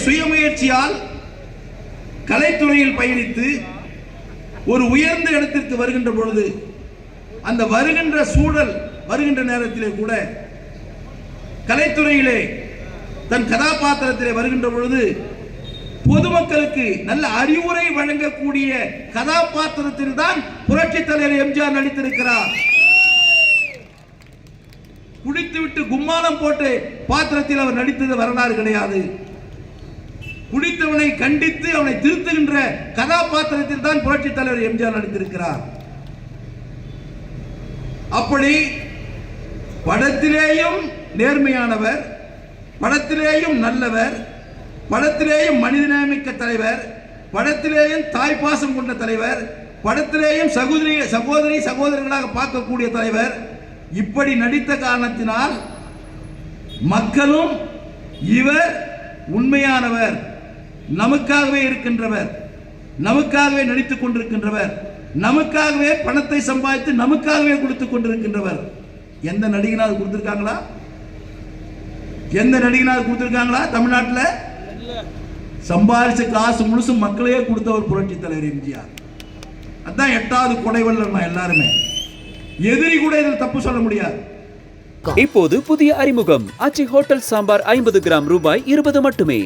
சுயமுயற்சியால் கலைத்துறையில் பயணித்து ஒரு உயர்ந்த இடத்திற்கு வருகின்ற பொழுது அந்த வருகின்ற சூழல் வருகின்ற நேரத்திலே கூட கலைத்துறையிலே தன் கதாபாத்திரத்திலே வருகின்ற பொழுது பொதுமக்களுக்கு நல்ல அறிவுரை வழங்கக்கூடிய கதாபாத்திரத்தில் தான் புரட்சி தலைவர் எம்ஜிஆர் நடித்திருக்கிறார். குடித்துவிட்டு கும்மாளம் போட்டு பாத்திரத்தில் அவர் நடித்தது வரலாறு கிடையாது. குடித்தவனை கண்டித்து அவனை திருத்துகின்ற கதாபாத்திரத்தில் தான் புரட்சி தலைவர் எம்ஜிஆர் நடித்திருக்கிறார். அப்படி படத்திலேயும் நேர்மையானவர், படத்திலேயும் நல்லவர், படத்திலேயும் மனிதநேயமிக்க தலைவர், படத்திலேயும் தாய்ப்பாசம் கொண்ட தலைவர், படத்திலேயும் சகோதரி சகோதரர்களாக பார்க்கக்கூடிய தலைவர், இப்படி நடித்த காரணத்தினால் மக்களும் இவர் உண்மையானவர், நமக்காகவே இருக்கின்றவர், நமக்காகவே நடித்துக் கொண்டிருக்கின்றவர், நமக்காகவே பணத்தை சம்பாதித்து நமக்காகவே கொடுத்துக் கொண்டிருக்கின்றவர். எந்த நடிகனாவது கொடுத்திருக்காங்களா? எந்த நடிகனாவது கொடுத்திருக்காங்களா? தமிழ்நாட்டில் சம்பாதிச்ச காசு முழுசு மக்களையே கொடுத்தவர் புரட்சி தலைவர் எம்ஜிஆர். அதான் 8வது கொடைவள்ளல். எல்லாருமே எதிரி கூட இதில் தப்பு சொல்ல முடியாது. இப்போது புதிய அறிமுகம் ஆச்சி ஹோட்டல் சாம்பார் 50 கிராம் ரூபாய் 20 மட்டுமே.